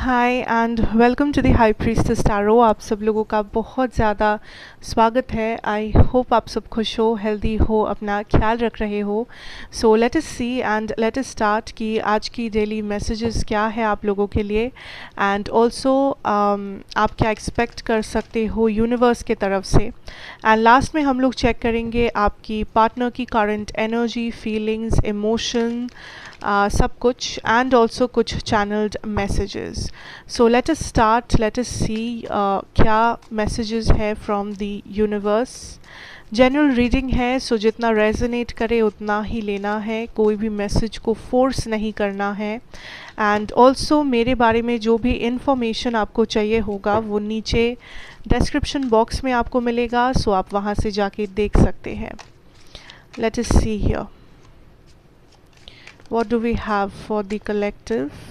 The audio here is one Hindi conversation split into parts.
Hi and welcome to the high priestess tarot. आप सब लोगों का बहुत ज़्यादा स्वागत है। आई होप आप सब खुश हो, हेल्दी हो, अपना ख्याल रख रहे हो। So let us see and let us start कि आज की डेली मैसेजेस क्या है आप लोगों के लिए, एंड ऑल्सो आप क्या एक्सपेक्ट कर सकते हो यूनिवर्स के तरफ से। एंड लास्ट में हम लोग चेक करेंगे आपकी पार्टनर की करंट एनर्जी, फीलिंग्स, इमोशन, सब कुछ, एंड ऑल्सो कुछ channelled messages. So let us start, let us see क्या मैसेजेस है from the universe. General reading है, सो जितना रेजोनेट करे उतना ही लेना है, कोई भी मैसेज को फोर्स नहीं करना है। एंड ऑल्सो मेरे बारे में जो भी इंफॉर्मेशन आपको चाहिए होगा वो नीचे डिस्क्रिप्शन बॉक्स में आपको मिलेगा, सो आप वहाँ से जाके देख सकते हैं। Late us see here, what do we have for the collective?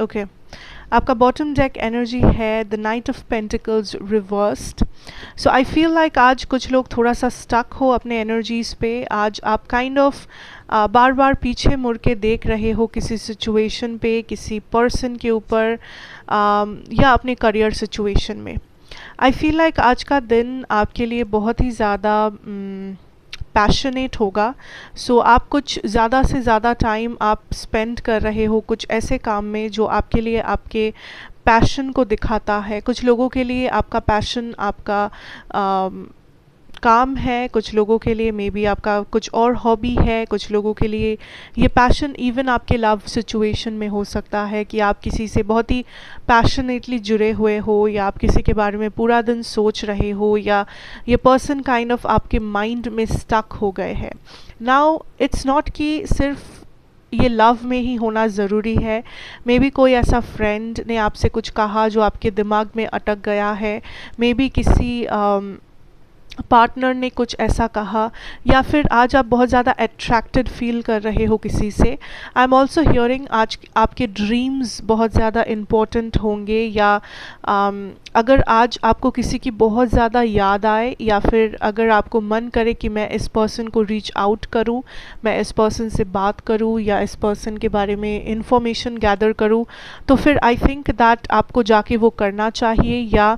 Okay, आपका बॉटम डेक एनर्जी है the night of pentacles reversed. So I feel like आज कुछ लोग थोड़ा सा स्टक हो अपने एनर्जीज़ पे। आज आप काइंड ऑफ बार बार पीछे मुड़ के देख रहे हो किसी सिचुएशन पे, किसी पर्सन के ऊपर, या अपने करियर सिचुएशन में। आई फील लाइक आज का दिन आपके लिए बहुत ही ज़्यादा पैशनेट होगा। सो आप कुछ ज़्यादा से ज़्यादा टाइम आप स्पेंड कर रहे हो कुछ ऐसे काम में जो आपके लिए आपके पैशन को दिखाता है। कुछ लोगों के लिए आपका पैशन आपका काम है, कुछ लोगों के लिए मे बी आपका कुछ और हॉबी है, कुछ लोगों के लिए ये पैशन इवन आपके लव सिचुएशन में हो सकता है कि आप किसी से बहुत ही पैशनेटली जुड़े हुए हो, या आप किसी के बारे में पूरा दिन सोच रहे हो, या ये पर्सन काइंड ऑफ आपके माइंड में स्टक हो गए हैं। नाउ इट्स नॉट कि सिर्फ ये लव में ही होना ज़रूरी है। मे बी कोई ऐसा फ्रेंड ने आपसे कुछ कहा जो आपके दिमाग में अटक गया है, मे बी किसी पार्टनर ने कुछ ऐसा कहा, या फिर आज आप बहुत ज़्यादा अट्रैक्टेड फील कर रहे हो किसी से। आई एम ऑल्सो हियरिंग आज आपके ड्रीम्स बहुत ज़्यादा इम्पोर्टेंट होंगे, या अगर आज आपको किसी की बहुत ज़्यादा याद आए, या फिर अगर आपको मन करे कि मैं इस पर्सन को रीच आउट करूं, मैं इस पर्सन से बात करूं, या इस पर्सन के बारे में इंफॉर्मेशन गैदर करूं, तो फिर आई थिंक दैट आपको जाके वो करना चाहिए, या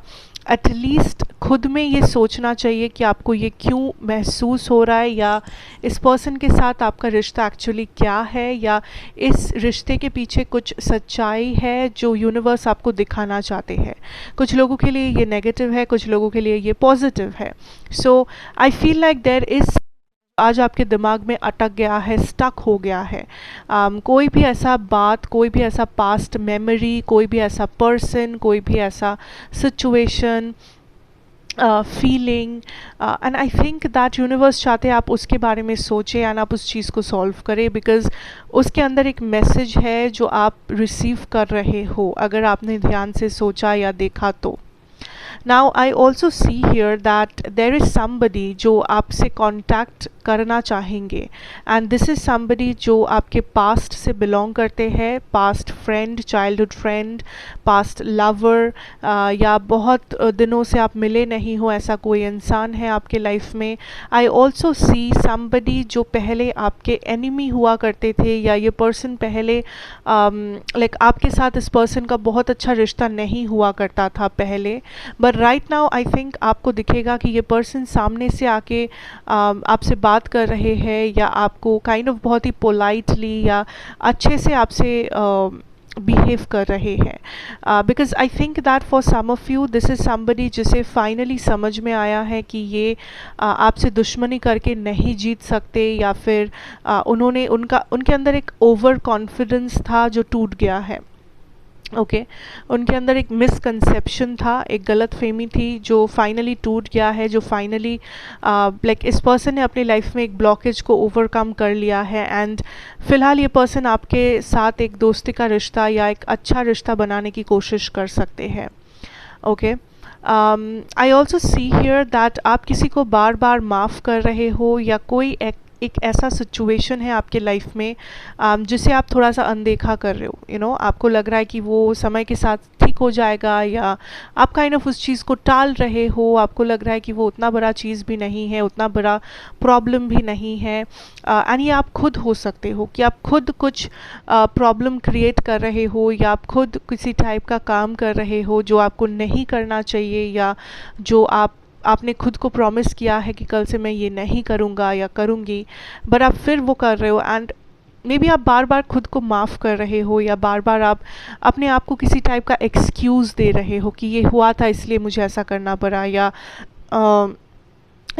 एटलीस्ट खुद में ये सोचना चाहिए कि आपको ये क्यों महसूस हो रहा है, या इस पर्सन के साथ आपका रिश्ता एक्चुअली क्या है, या इस रिश्ते के पीछे कुछ सच्चाई है जो यूनिवर्स आपको दिखाना चाहते हैं। कुछ लोगों के लिए ये नेगेटिव है, कुछ लोगों के लिए ये पॉजिटिव है। So I feel like there is आज आपके दिमाग में अटक गया है, स्टक हो गया है। कोई भी ऐसा बात, कोई भी ऐसा पास्ट मेमोरी, कोई भी ऐसा पर्सन, कोई भी ऐसा situation, feeling, and I think that universe चाहते हैं आप उसके बारे में सोचें एंड आप उस चीज़ को सॉल्व करें, बिकॉज उसके अंदर एक मैसेज है जो आप रिसीव कर रहे हो, अगर आपने ध्यान से सोचा या देखा तो। Now I also see here that there is somebody जो आपसे कॉन्टैक्ट करना चाहेंगे, एंड दिस इज़ समबडी जो आपके पास्ट से बिलोंग करते हैं, past friend, childhood friend, past lover, या बहुत दिनों से आप मिले नहीं हो, ऐसा कोई इंसान है आपके लाइफ में। आई ऑल्सो सी समबडी जो पहले आपके एनिमी हुआ करते थे, या ये पर्सन पहले लाइक आपके साथ इस पर्सन का बहुत अच्छा रिश्ता नहीं हुआ करता था पहले, but right now I think आपको दिखेगा कि ये पर्सन सामने से आके आपसे बात कर रहे हैं, या आपको काइंड ऑफ बहुत ही पोलाइटली या अच्छे से आपसे बिहेव कर रहे हैं, because I think that for some of you this is somebody जिसे फाइनली समझ में आया है कि ये आपसे दुश्मनी करके नहीं जीत सकते, या फिर उनके अंदर एक ओवर कॉन्फिडेंस था जो टूट गया है। ओके, उनके अंदर एक मिसकंसेप्शन था, एक गलत फहमी थी जो फाइनली टूट गया है, जो फाइनली लाइक इस पर्सन ने अपनी लाइफ में एक ब्लॉकेज को ओवरकम कर लिया है, एंड फ़िलहाल ये पर्सन आपके साथ एक दोस्ती का रिश्ता या एक अच्छा रिश्ता बनाने की कोशिश कर सकते हैं। Okay, I also see here that आप किसी को बार बार माफ़ कर रहे हो, या कोई एक ऐसा सिचुएशन है आपके लाइफ में जिसे आप थोड़ा सा अनदेखा कर रहे हो। आपको लग रहा है कि वो समय के साथ ठीक ठीक हो जाएगा, या आप काइंड ऑफ उस चीज़ को टाल रहे हो, आपको लग रहा है कि वो उतना बड़ा चीज़ भी नहीं है, उतना बड़ा प्रॉब्लम भी नहीं है। एंड ये आप खुद हो सकते हो कि आप खुद कुछ प्रॉब्लम क्रिएट कर रहे हो, या आप खुद किसी टाइप का काम कर रहे हो जो आपको नहीं करना चाहिए, या जो आपने खुद को प्रॉमिस किया है कि कल से मैं ये नहीं करूँगा या करूँगी, बट आप फिर वो कर रहे हो। एंड मे बी आप बार बार खुद को माफ़ कर रहे हो, या बार बार आप अपने आप को किसी टाइप का एक्सक्यूज़ दे रहे हो कि ये हुआ था इसलिए मुझे ऐसा करना पड़ा, या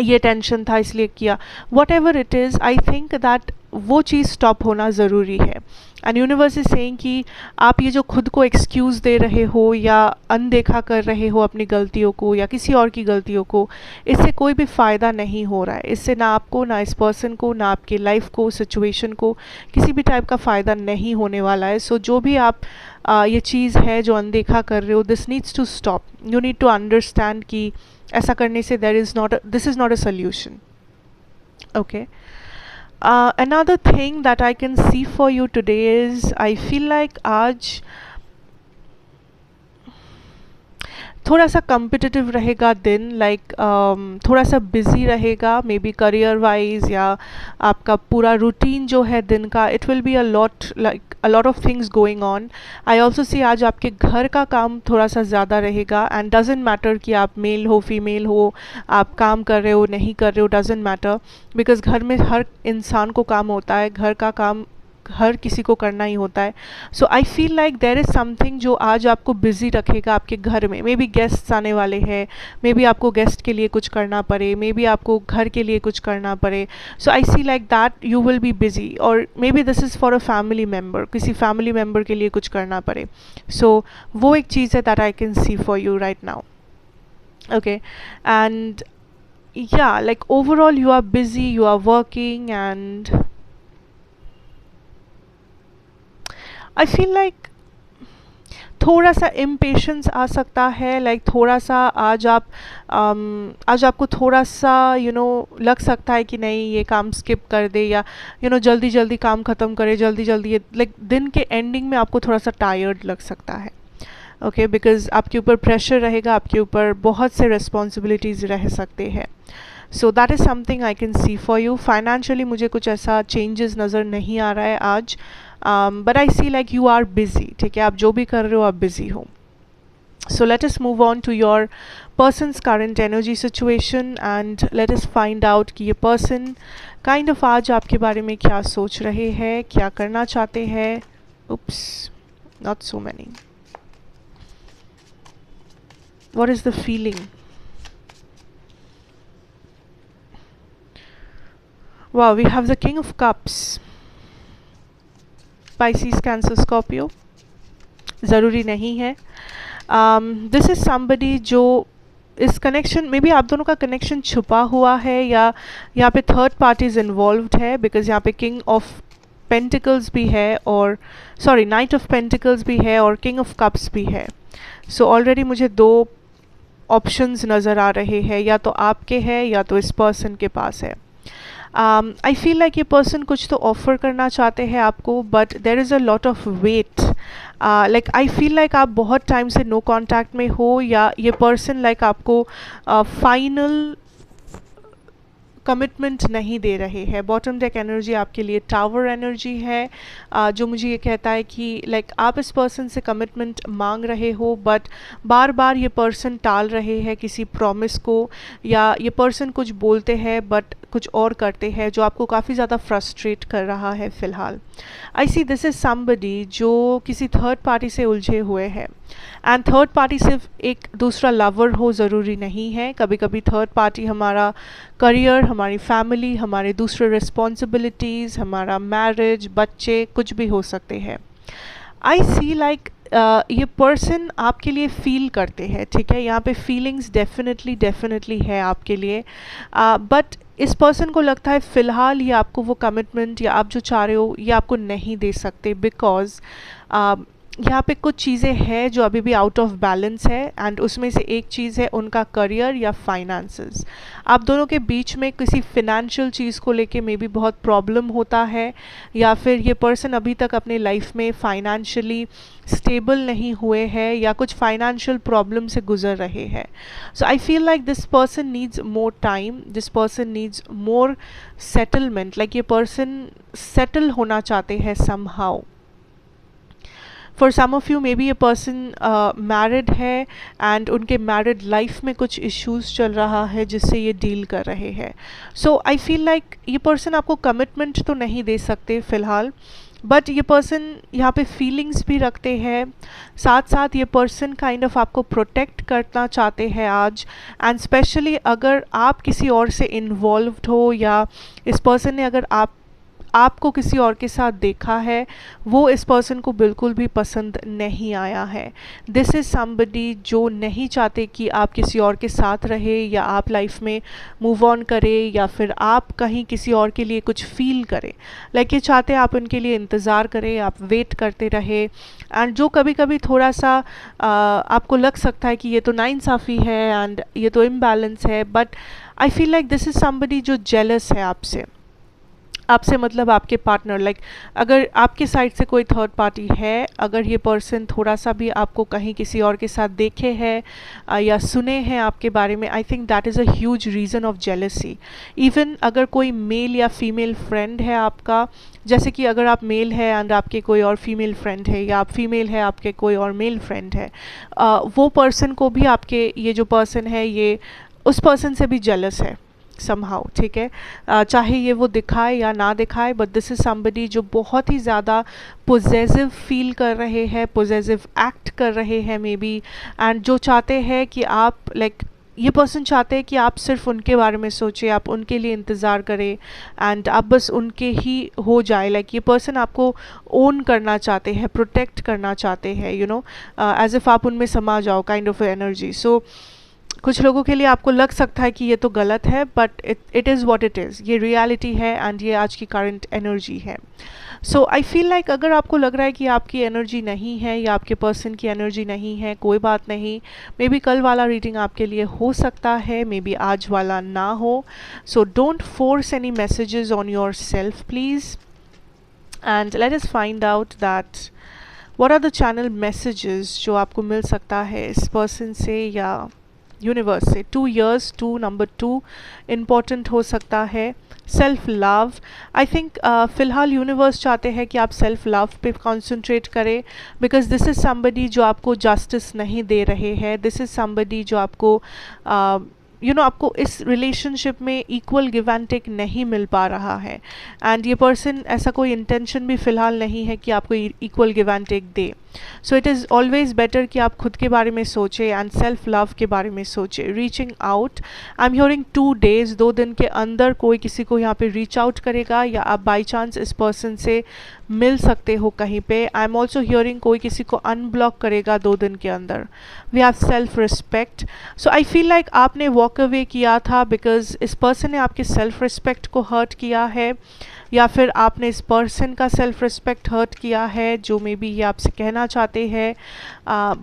ये टेंशन था इसलिए किया। What ever it is, I think that वो चीज़ स्टॉप होना ज़रूरी है। एंड यूनिवर्स इज सेइंग कि आप ये जो खुद को एक्सक्यूज़ दे रहे हो या अनदेखा कर रहे हो अपनी गलतियों को या किसी और की गलतियों को, इससे कोई भी फ़ायदा नहीं हो रहा है। इससे ना आपको, ना इस पर्सन को, ना आपकी लाइफ को, सिचुएशन को किसी भी टाइप का फ़ायदा नहीं होने वाला है। सो जो भी आप ये चीज़ है जो अनदेखा कर रहे हो, this needs to stop. You need to understand कि ऐसा करने से this is not a solution. Okay, another thing that I can see for you today is I feel like आज थोड़ा सा कम्पिटिटिव रहेगा दिन, थोड़ा सा बिजी रहेगा, मे बी करियर वाइज, या आपका पूरा रूटीन जो है दिन का, it will be a lot of things going on. I also see आज आपके घर का काम थोड़ा सा ज़्यादा रहेगा। एंड डजेंट मैटर कि आप मेल हो फीमेल हो, आप काम कर रहे हो नहीं कर रहे हो, डजेंट मैटर, बिकॉज घर में हर इंसान को काम होता है, घर का काम हर किसी को करना ही होता है। So I feel like there is something जो आज आपको बिजी रखेगा आपके घर में। मे बी गेस्ट्स आने वाले हैं, मे बी आपको गेस्ट के लिए कुछ करना पड़े, मे बी आपको घर के लिए कुछ करना पड़े। So I see like that you will be busy, और may be this is for a family member, किसी फैमिली मेम्बर के लिए कुछ करना पड़े। सो वो एक चीज़ है that I can see for you right now. Okay, and yeah, like overall you are busy, you are working, and I feel like थोड़ा सा इम्पेशंस आ सकता है। थोड़ा सा आज आज आपको थोड़ा सा लग सकता है कि नहीं ये काम स्किप कर दे, या जल्दी जल्दी काम ख़त्म करे, जल्दी जल्दी ये दिन के एंडिंग में आपको थोड़ा सा टायर्ड लग सकता है। ओके, बिकॉज आपके ऊपर प्रेशर रहेगा, आपके ऊपर बहुत से रिस्पॉन्सिबिलिटीज़ रह सकते हैं। So that is something I can see for you. Financially मुझे कुछ ऐसा चेंजेस नज़र नहीं आ रहा है आज, but I see like you are busy. ठीक है, आप जो भी कर रहे हो आप बिजी हो। So let us move on to your person's current energy situation, and let us find out कि ये पर्सन काइंड ऑफ आज आपके बारे में क्या सोच रहे हैं, क्या करना चाहते हैं। Oops, not so many. What is the feeling? Wow, we have the King of Cups. Pisces, Cancer, Scorpio. ज़रूरी नहीं है। This is somebody जो इस कनेक्शन में भी आप दोनों का कनेक्शन छुपा हुआ है, या यहाँ पे थर्ड पार्टीज इन्वॉल्व्ड है, बिकॉज यहाँ पे किंग ऑफ पेंटिकल्स भी है, और सॉरी नाइट ऑफ पेंटिकल्स भी है, और किंग ऑफ कप्स भी है। सो ऑलरेडी मुझे दो ऑप्शंस नज़र आ रहे हैं, या तो आपके हैं या तो इस पर्सन के पास है। आई फील लाइक ये पर्सन कुछ तो ऑफ़र करना चाहते हैं आपको, but there is a lot of weight. I feel like आप बहुत टाइम से नो कॉन्टैक्ट में हो, या ये पर्सन आपको फाइनल कमिटमेंट नहीं दे रहे हैं। बॉटम डेक एनर्जी आपके लिए टावर एनर्जी है, जो मुझे ये कहता है कि आप इस पर्सन से कमिटमेंट मांग रहे हो, बट बार बार ये पर्सन टाल रहे हैं किसी प्रॉमिस को, या ये पर्सन कुछ बोलते हैं बट कुछ और करते हैं, जो आपको काफ़ी ज़्यादा फ्रस्ट्रेट कर रहा है फ़िलहाल। आई सी दिस इज़ समबडी जो किसी थर्ड पार्टी से उलझे हुए हैं, एंड थर्ड पार्टी सिर्फ एक दूसरा लवर हो ज़रूरी नहीं है। कभी कभी थर्ड पार्टी हमारा करियर, हमारी फैमिली, हमारे दूसरे रिस्पॉन्सिबिलिटीज़, हमारा मैरिज, बच्चे, कुछ भी हो सकते हैं। आई सी लाइक ये पर्सन आपके लिए फील करते हैं। ठीक है, यहाँ पे फीलिंग्स डेफिनेटली है आपके लिए, बट इस पर्सन को लगता है फ़िलहाल ये आपको वो कमिटमेंट या आप जो चाह रहे हो ये आपको नहीं दे सकते, बिकॉज यहाँ पे कुछ चीज़ें हैं जो अभी भी आउट ऑफ बैलेंस है, एंड उसमें से एक चीज़ है उनका करियर या फाइनेंसेस। आप दोनों के बीच में किसी फिनेंशियल चीज़ को लेके मे बी बहुत प्रॉब्लम होता है, या फिर ये पर्सन अभी तक अपने लाइफ में फाइनेंशियली स्टेबल नहीं हुए हैं या कुछ फाइनेंशियल प्रॉब्लम से गुजर रहे हैं। So I feel like this person needs more time, this person needs more settlement, like ये पर्सन सेटल होना चाहते हैं somehow. For some of you may be ये पर्सन मैरिड है एंड उनके मैरिड लाइफ में कुछ इश्यूज चल रहा है जिससे ये डील कर रहे हैं। सो आई फील लाइक ये पर्सन आपको कमिटमेंट तो नहीं दे सकते फ़िलहाल, बट ये पर्सन यहाँ पे फीलिंग्स भी रखते हैं, साथ साथ ये पर्सन काइंड ऑफ आपको प्रोटेक्ट करना चाहते हैं आज। एंड स्पेशली अगर आप किसी और से इन्वॉल्व्ड हो, या इस पर्सन ने अगर आपको किसी और के साथ देखा है, वो इस पर्सन को बिल्कुल भी पसंद नहीं आया है। दिस इज़ समबडी जो नहीं चाहते कि आप किसी और के साथ रहे, या आप लाइफ में मूव ऑन करें, या फिर आप कहीं किसी और के लिए कुछ फील करें। लाइक ये चाहते हैं आप उनके लिए इंतज़ार करें, आप वेट करते रहे। एंड जो कभी कभी थोड़ा सा आपको लग सकता है कि ये तो नाइंसाफ़ी है एंड ये तो इम्बैलेंस है, but I feel like this is somebody जो जेलस है आपसे मतलब आपके पार्टनर। लाइक अगर आपके साइड से कोई थर्ड पार्टी है, अगर ये पर्सन थोड़ा सा भी आपको कहीं किसी और के साथ देखे हैं या सुने हैं आपके बारे में, आई think that is a huge reason of jealousy. Even अगर कोई मेल या फीमेल फ्रेंड है आपका, जैसे कि अगर आप मेल है एंड आपके कोई और फीमेल फ्रेंड है, या आप फीमेल है आपके कोई और मेल फ्रेंड है, वो पर्सन को भी आपके ये जो पर्सन है ये उस पर्सन से भी जेलस है समहाउ, ठीक है। चाहे ये वो दिखाए या ना दिखाए, बट दिस इज़ समबडी जो बहुत ही ज़्यादा पोजेसिव फील कर रहे हैं, पोजेसिव एक्ट कर रहे हैं मे बी, एंड जो चाहते हैं कि आप लाइक ये पर्सन चाहते हैं कि आप सिर्फ उनके बारे में सोचें, आप उनके लिए इंतज़ार करें एंड आप बस उनके ही हो जाए। लाइक ये पर्सन आपको ओन करना चाहते हैं, प्रोटेक्ट करना चाहते हैं, यू नो, एज इफ़ आप उनमें समा जाओ, काइंड ऑफ एनर्जी। सो कुछ लोगों के लिए आपको लग सकता है कि ये तो गलत है, but it is what it is, ये रियलिटी है एंड ये आज की करंट एनर्जी है। सो आई फील लाइक अगर आपको लग रहा है कि आपकी एनर्जी नहीं है या आपके पर्सन की एनर्जी नहीं है, कोई बात नहीं, मे बी कल वाला रीडिंग आपके लिए हो सकता है, मे बी आज वाला ना हो। So don't force any messages on yourself please, and let us find out that what are the channel messages जो आपको मिल सकता है इस पर्सन से या यूनिवर्स से। 2 years, 2 नंबर 2 इम्पॉर्टेंट हो सकता है। सेल्फ लव, आई थिंक फ़िलहाल यूनिवर्स चाहते हैं कि आप सेल्फ लव पे कॉन्सेंट्रेट करें, बिकॉज दिस इज़ समबडी जो आपको जस्टिस नहीं दे रहे हैं, दिस इज़ समबडी जो आपको आपको इस रिलेशनशिप में इक्वल गिव एंड टेक नहीं मिल पा रहा है, एंड ये पर्सन ऐसा कोई इंटेंशन भी फ़िलहाल नहीं है कि आपको इक्वल गिव एंड टेक दे। So it is always better कि आप खुद के बारे में सोचें एंड सेल्फ लव के बारे में सोचें। Reaching out, I am hearing 2 days, 2 दिन के अंदर कोई किसी को यहाँ पे रीच आउट करेगा, या आप बाई चांस इस पर्सन से मिल सकते हो कहीं पे। आई एम ऑल्सो हियरिंग कोई किसी को अनब्लॉक करेगा 2 दिन के अंदर। We have self respect, so I feel like आपने वॉक अवे किया था बिकॉज इस पर्सन ने आपके सेल्फ रिस्पेक्ट को हर्ट किया है, या फिर आपने इस पर्सन का सेल्फ रिस्पेक्ट हर्ट किया है, जो मे बी ये आपसे कहना चाहते हैं।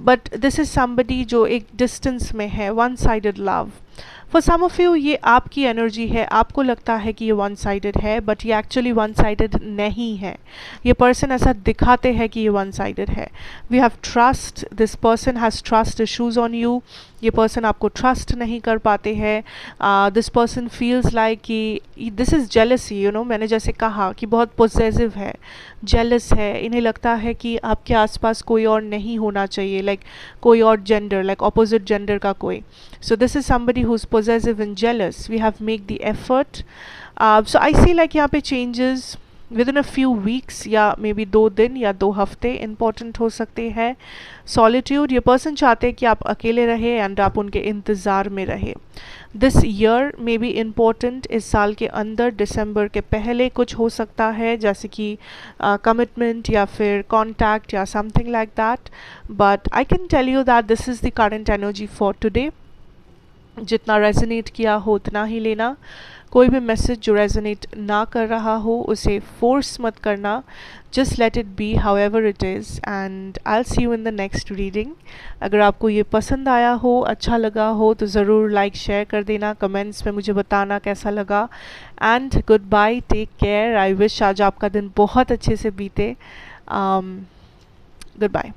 बट दिस इज़ समबडी जो एक डिस्टेंस में है, one sided love. For some of you ये आपकी एनर्जी है, आपको लगता है कि ये वन साइडेड है, बट ये एक्चुअली वन साइडेड नहीं है। ये पर्सन ऐसा दिखाते हैं कि ये वन साइडेड है। We have trust, this person has trust issues on you. ये पर्सन आपको ट्रस्ट नहीं कर पाते हैं। दिस पर्सन फील्स लाइक कि दिस इज़ जेलसी, मैंने जैसे कहा कि बहुत पोजेसिव है, जेलस है। इन्हें लगता है कि आपके आसपास कोई और नहीं होना चाहिए, लाइक कोई और जेंडर, लाइक ऑपोजिट जेंडर का कोई। So this is somebody who is possessive and jealous. We have make the effort. So I see like यहाँ पे changes within a few weeks, या मे बी 2 दिन या 2 हफ्ते इम्पॉर्टेंट हो सकते हैं। सॉलिट्यूड, ये पर्सन चाहते हैं कि आप अकेले रहे एंड आप उनके इंतज़ार में रहे। This year may be important, इस साल के अंदर दिसंबर के पहले कुछ हो सकता है, जैसे कि कमिटमेंट या फिर कॉन्टैक्ट या something like that, but I can tell you that this is the current energy for today. जितना रेजोनेट किया हो उतना ही लेना। कोई भी मैसेज जो रेजोनेट ना कर रहा हो उसे फोर्स मत करना, just let it be how ever it is, and I will see you in the next reading. अगर आपको ये पसंद आया हो, अच्छा लगा हो, तो ज़रूर लाइक शेयर कर देना, कमेंट्स में मुझे बताना कैसा लगा। And goodbye, take care. I wish आज आपका दिन बहुत अच्छे से बीते। Good bye.